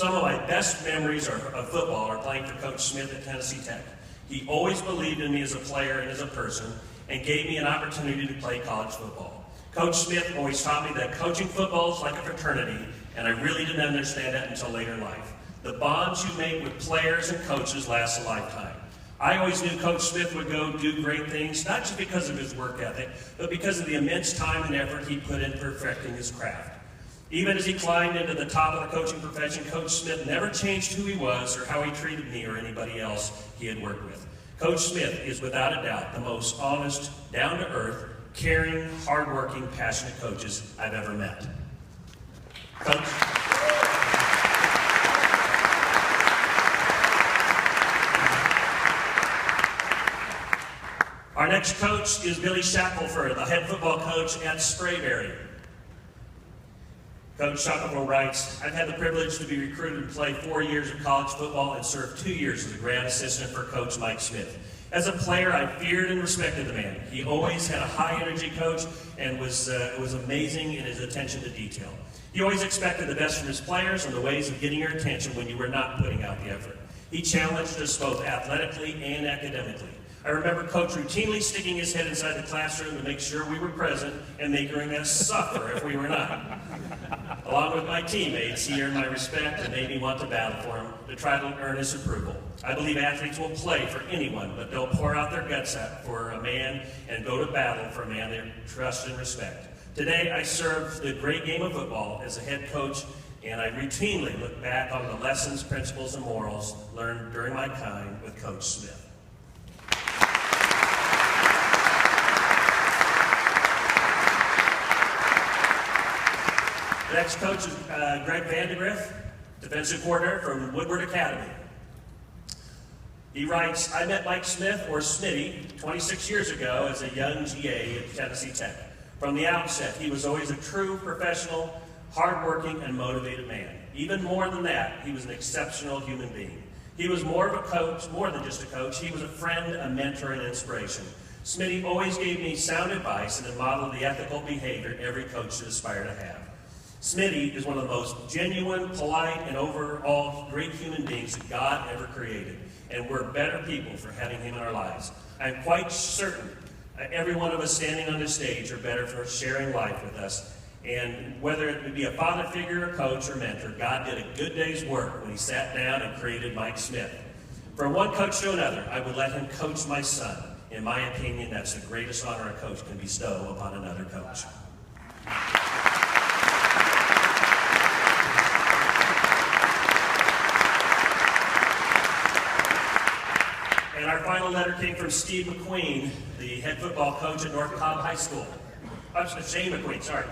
Some of my best memories of football are playing for Coach Smith at Tennessee Tech. He always believed in me as a player and as a person and gave me an opportunity to play college football. Coach Smith always taught me that coaching football is like a fraternity, and I really didn't understand that until later in life. The bonds you make with players and coaches last a lifetime. I always knew Coach Smith would go do great things, not just because of his work ethic, but because of the immense time and effort he put in perfecting his craft. Even as he climbed into the top of the coaching profession, Coach Smith never changed who he was or how he treated me or anybody else he had worked with. Coach Smith is without a doubt the most honest, down-to-earth, caring, hardworking, passionate coaches I've ever met. Coach. Our next coach is Billy Shackelford, the head football coach at Sprayberry. Coach Shackelford writes, I've had the privilege to be recruited to play 4 years of college football and served 2 years as a grad assistant for Coach Mike Smith. As a player, I feared and respected the man. He always had a high-energy coach and was amazing in his attention to detail. He always expected the best from his players and the ways of getting your attention when you were not putting out the effort. He challenged us both athletically and academically. I remember Coach routinely sticking his head inside the classroom to make sure we were present and making us suffer if we were not. Along with my teammates, he earned my respect and made me want to battle for him to try to earn his approval. I believe athletes will play for anyone, but they'll pour out their guts out for a man and go to battle for a man they trust and respect. Today, I serve the great game of football as a head coach, and I routinely look back on the lessons, principles, and morals learned during my time with Coach Smith. The next coach is Greg Vandegrift, defensive coordinator from Woodward Academy. He writes, I met Mike Smith, or Smitty, 26 years ago as a young GA at Tennessee Tech. From the outset, he was always a true professional, hardworking, and motivated man. Even more than that, he was an exceptional human being. He was more of a coach, more than just a coach. He was a friend, a mentor, and inspiration. Smitty always gave me sound advice and modeled the ethical behavior every coach should aspire to have. Smitty is one of the most genuine, polite, and overall great human beings that God ever created, and we're better people for having him in our lives. I'm quite certain every one of us standing on this stage are better for sharing life with us, and whether it would be a father figure, a coach, or mentor, God did a good day's work when he sat down and created Mike Smith. From one coach to another, I would let him coach my son. In my opinion, that's the greatest honor a coach can bestow upon another coach. And our final letter came from Steve McQueen, the head football coach at North Cobb High School. Shane McQueen, sorry.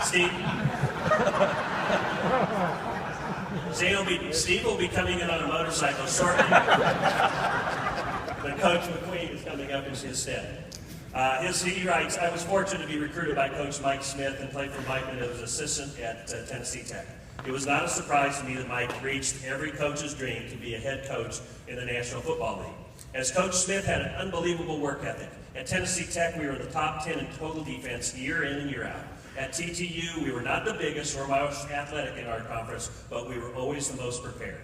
Steve will be coming in on a motorcycle shortly. But Coach McQueen is coming up in his stead. He writes, I was fortunate to be recruited by Coach Mike Smith and played for Mike as assistant at Tennessee Tech. It was not a surprise to me that Mike reached every coach's dream to be a head coach in the National Football League. As Coach Smith had an unbelievable work ethic. At Tennessee Tech, we were in the top 10 in total defense year in and year out. At TTU, we were not the biggest or most athletic in our conference, but we were always the most prepared.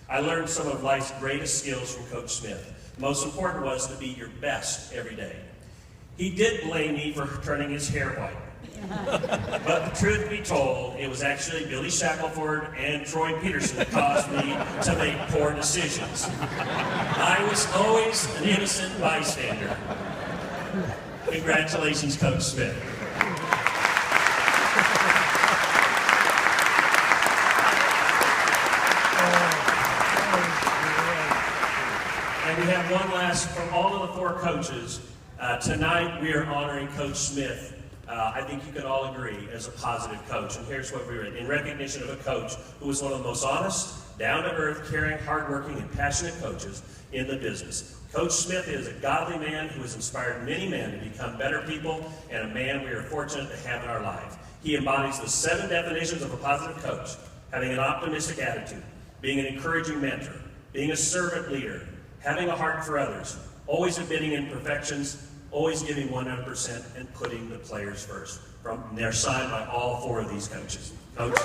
I learned some of life's greatest skills from Coach Smith. The most important was to be your best every day. He did blame me for turning his hair white. But the truth be told, it was actually Billy Shackelford and Troy Peterson that caused me to make poor decisions. I was always an innocent bystander. Congratulations, Coach Smith. And we have one last from all of the 4 coaches. Tonight we are honoring Coach Smith. I think you can all agree as a positive coach. And here's what we read. In recognition of a coach who was one of the most honest, down-to-earth, caring, hardworking, and passionate coaches in the business. Coach Smith is a godly man who has inspired many men to become better people and a man we are fortunate to have in our life. He embodies the 7 definitions of a positive coach: having an optimistic attitude, being an encouraging mentor, being a servant leader, having a heart for others, always admitting imperfections, always giving 100%, and putting the players first. They're signed by all 4 of these coaches. Coach?